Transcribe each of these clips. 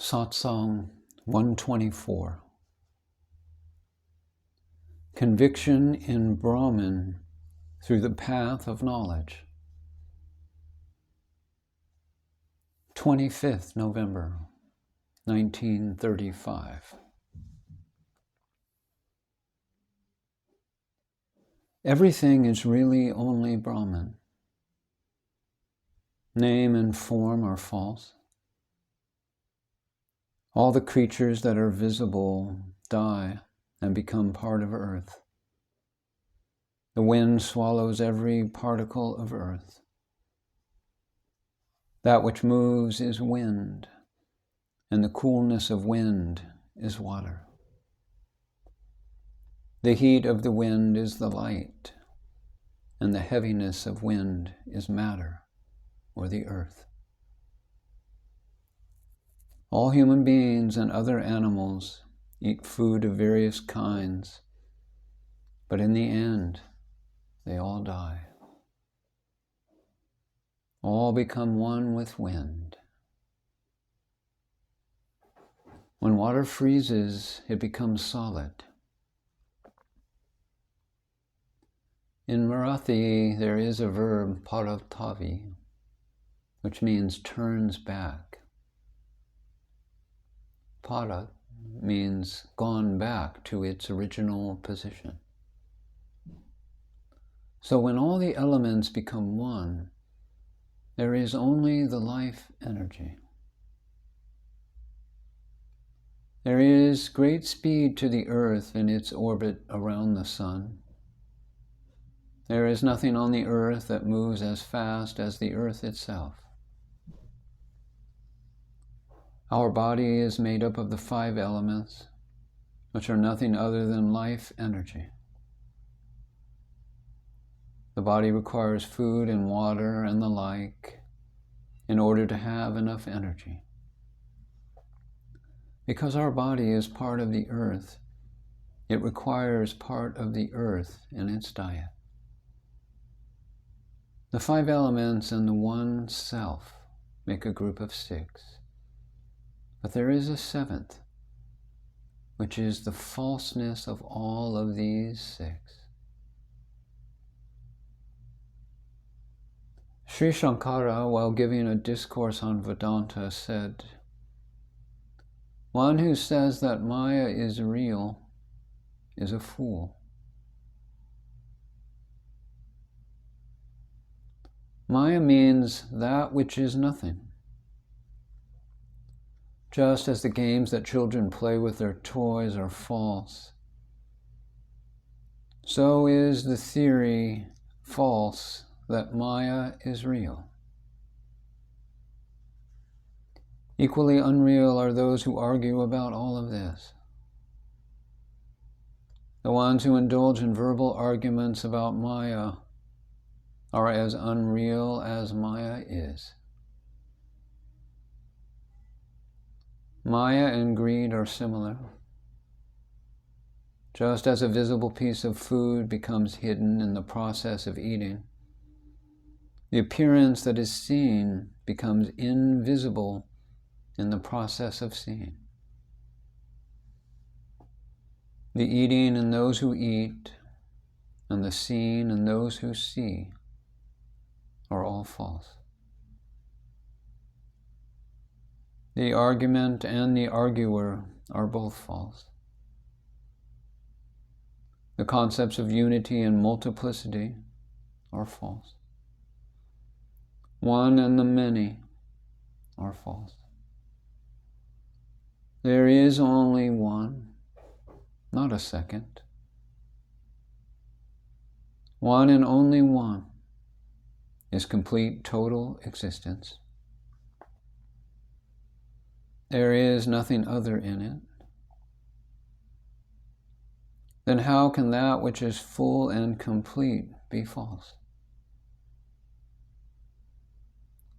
Satsang-124. Conviction in Brahman through the path of knowledge. 25th November, 1935. Everything is really only Brahman. Name and form are false. All the creatures that are visible die and become part of earth. The wind swallows every particle of earth. That which moves is wind, and the coolness of wind is water. The heat of the wind is the light, and the heaviness of wind is matter, or the earth. All human beings and other animals eat food of various kinds, but in the end, they all die. All become one with wind. When water freezes, it becomes solid. In Marathi, there is a verb, paratavi, which means turns back. Parat means gone back to its original position. So when all the elements become one, there is only the life energy. There is great speed to the earth in its orbit around the sun. There is nothing on the earth that moves as fast as the earth itself. Our body is made up of the 5 elements, which are nothing other than life energy. The body requires food and water and the like in order to have enough energy. Because our body is part of the earth, it requires part of the earth in its diet. The 5 elements and the one self make a group of 6. But there is a 7th, which is the falseness of all of these 6. Sri Shankara, while giving a discourse on Vedanta, said, "One who says that Maya is real is a fool. Maya means that which is nothing. Just as the games that children play with their toys are false, so is the theory false that Maya is real. Equally unreal are those who argue about all of this. The ones who indulge in verbal arguments about Maya are as unreal as Maya is. Maya and greed are similar. Just as a visible piece of food becomes hidden in the process of eating, the appearance that is seen becomes invisible in the process of seeing. The eating and those who eat, and the seeing and those who see, are all false. The argument and the arguer are both false. The concepts of unity and multiplicity are false. One and the many are false. There is only one, not a second. One and only one is complete total existence. There is nothing other in it. Then how can that which is full and complete be false?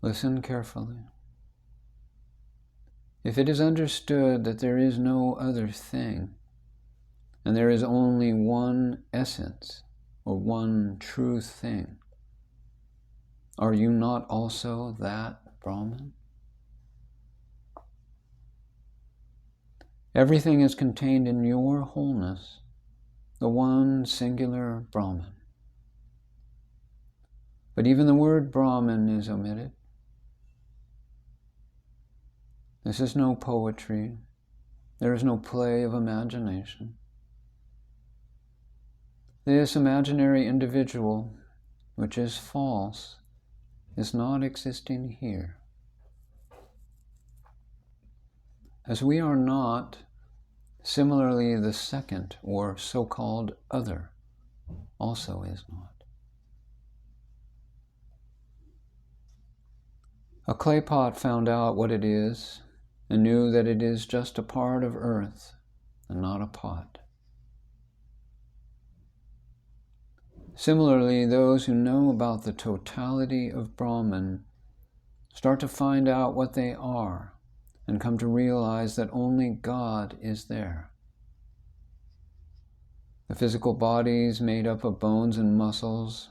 Listen carefully. If it is understood that there is no other thing, and there is only one essence, or one true thing, are you not also that Brahman? Everything is contained in your wholeness, the one singular Brahman. But even the word Brahman is omitted. This is no poetry. There is no play of imagination. This imaginary individual, which is false, is not existing here. As we are not, similarly the second, or so-called other, also is not. A clay pot found out what it is and knew that it is just a part of earth and not a pot. Similarly, those who know about the totality of Brahman start to find out what they are and come to realize that only God is there. The physical bodies made up of bones and muscles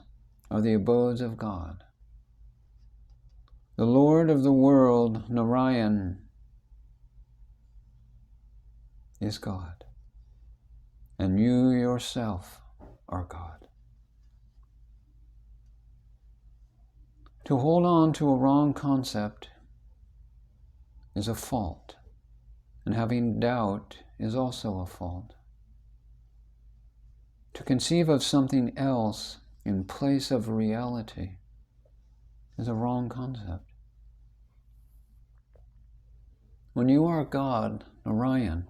are the abodes of God. The Lord of the world, Narayan, is God, and you yourself are God. To hold on to a wrong concept is a fault, and having doubt is also a fault. To conceive of something else in place of reality is a wrong concept. When you are God, Narayan,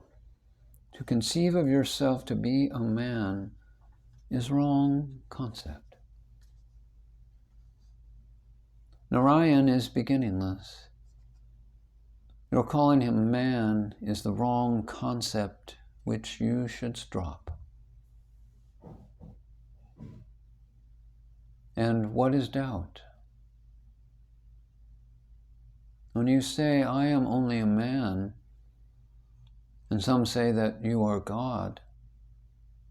to conceive of yourself to be a man is wrong concept. Narayan is beginningless. Your calling him man is the wrong concept which you should drop. And what is doubt? When you say, I am only a man, and some say that you are God,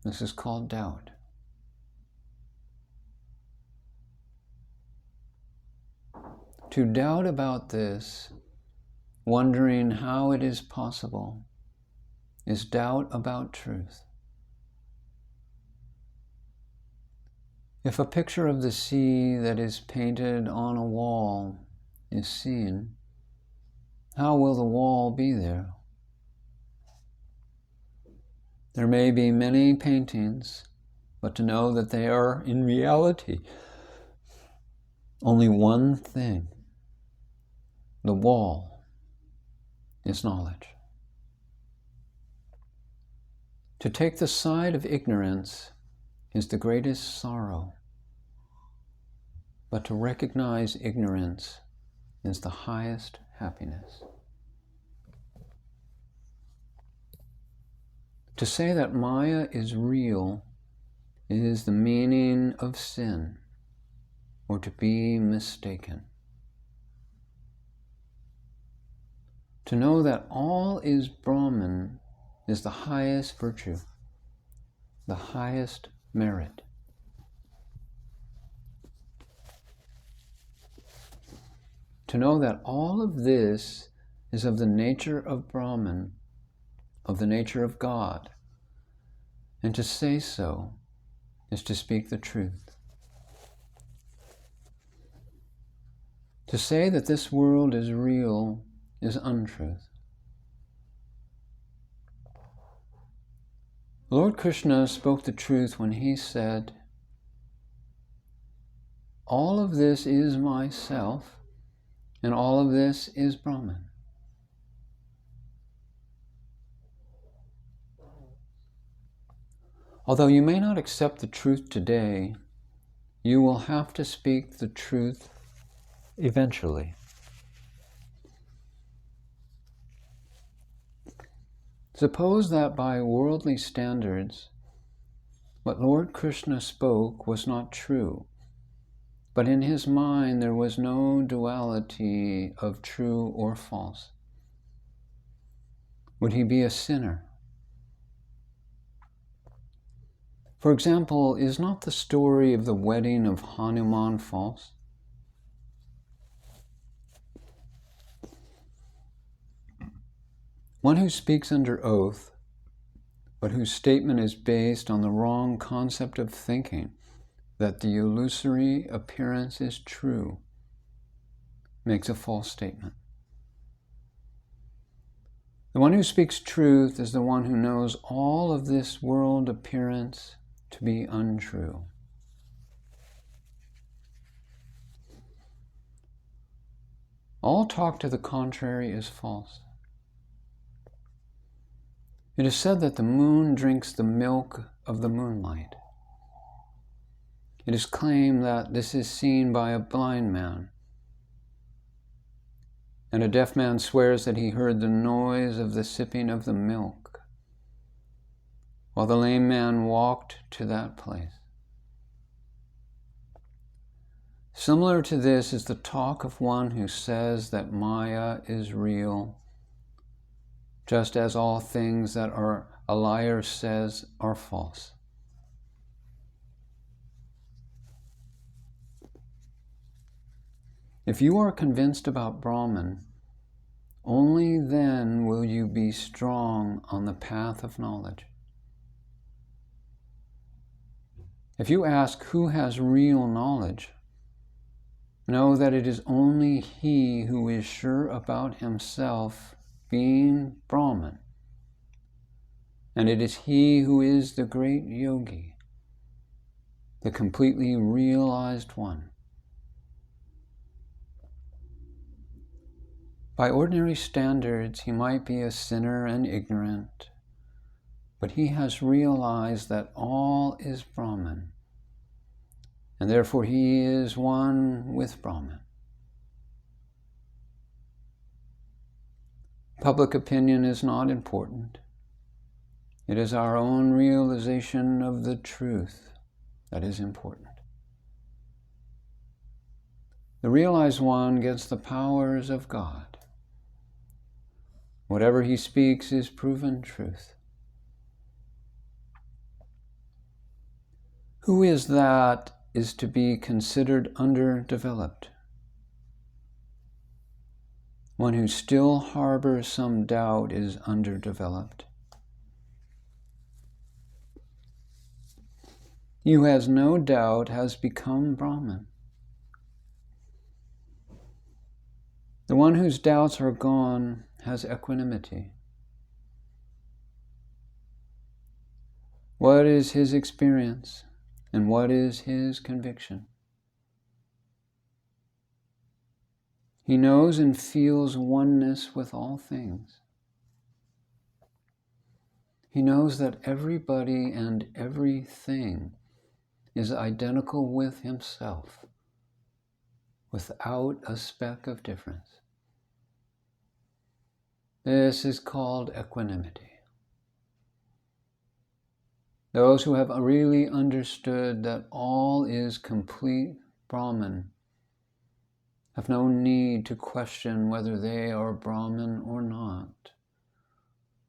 this is called doubt. To doubt about this, wondering how it is possible, is doubt about truth. If a picture of the sea that is painted on a wall is seen, how will the wall be there? There may be many paintings, but to know that they are in reality only one thing, the wall, is knowledge. To take the side of ignorance is the greatest sorrow, but to recognize ignorance is the highest happiness. To say that Maya is real is the meaning of sin, or to be mistaken. To know that all is Brahman is the highest virtue, the highest merit. To know that all of this is of the nature of Brahman, of the nature of God, and to say so is to speak the truth. To say that this world is real is untruth. Lord Krishna spoke the truth when he said, all of this is myself, and all of this is Brahman. Although you may not accept the truth today, you will have to speak the truth eventually. Suppose that by worldly standards, what Lord Krishna spoke was not true, but in his mind there was no duality of true or false. Would he be a sinner? For example, is not the story of the wedding of Hanuman false? One who speaks under oath, but whose statement is based on the wrong concept of thinking that the illusory appearance is true, makes a false statement. The one who speaks truth is the one who knows all of this world appearance to be untrue. All talk to the contrary is false. It is said that the moon drinks the milk of the moonlight. It is claimed that this is seen by a blind man, and a deaf man swears that he heard the noise of the sipping of the milk, while the lame man walked to that place. Similar to this is the talk of one who says that Maya is real, just as all things that a liar says are false. If you are convinced about Brahman, only then will you be strong on the path of knowledge. If you ask who has real knowledge, know that it is only he who is sure about himself being Brahman, and it is he who is the great yogi, the completely realized one. By ordinary standards, he might be a sinner and ignorant, but he has realized that all is Brahman, and therefore he is one with Brahman. Public opinion is not important. It is our own realization of the truth that is important. The realized one gets the powers of God. Whatever he speaks is proven truth. Who is that is to be considered underdeveloped? One who still harbors some doubt is underdeveloped. He who has no doubt has become Brahman. The one whose doubts are gone has equanimity. What is his experience and what is his conviction? He knows and feels oneness with all things. He knows that everybody and everything is identical with himself, without a speck of difference. This is called equanimity. Those who have really understood that all is complete Brahman have no need to question whether they are Brahman or not,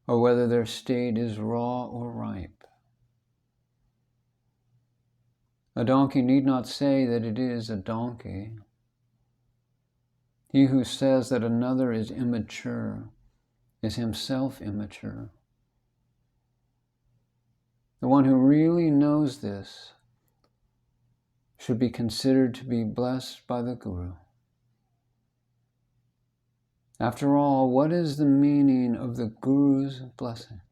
or whether their state is raw or ripe. A donkey need not say that it is a donkey. He who says that another is immature is himself immature. The one who really knows this should be considered to be blessed by the Guru. After all, what is the meaning of the Guru's blessing?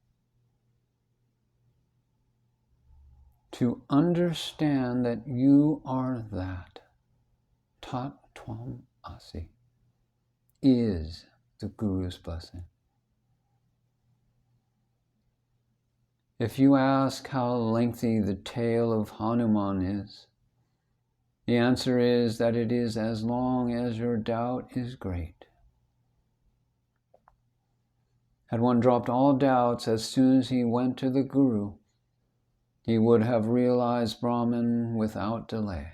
To understand that you are that, tat tvam asi, is the Guru's blessing. If you ask how lengthy the tale of Hanuman is, the answer is that it is as long as your doubt is great. Had one dropped all doubts as soon as he went to the Guru, he would have realized Brahman without delay.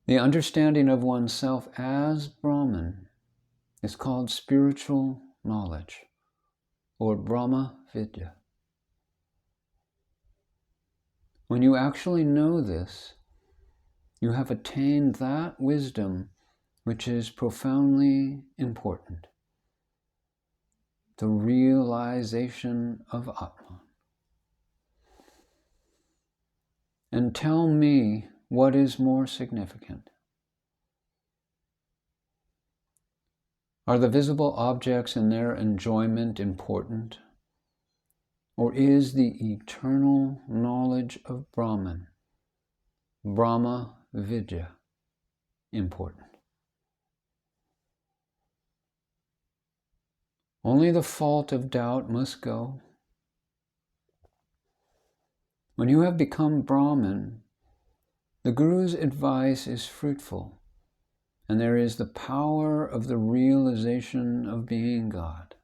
The understanding of oneself as Brahman is called spiritual knowledge, or Brahma Vidya. When you actually know this, you have attained that wisdom which is profoundly important, the realization of Atman. And tell me what is more significant. Are the visible objects and their enjoyment important? Or is the eternal knowledge of Brahman, Brahma Vidya, important? Only the fault of doubt must go. When you have become Brahman, the Guru's advice is fruitful, and there is the power of the realization of being God.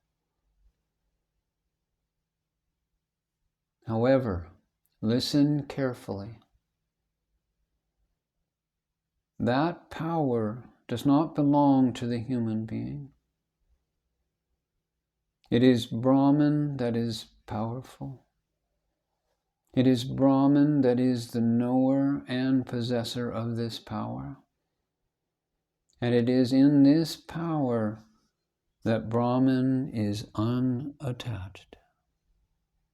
However, listen carefully. That power does not belong to the human being. It is Brahman that is powerful. It is Brahman that is the knower and possessor of this power. And it is in this power that Brahman is unattached.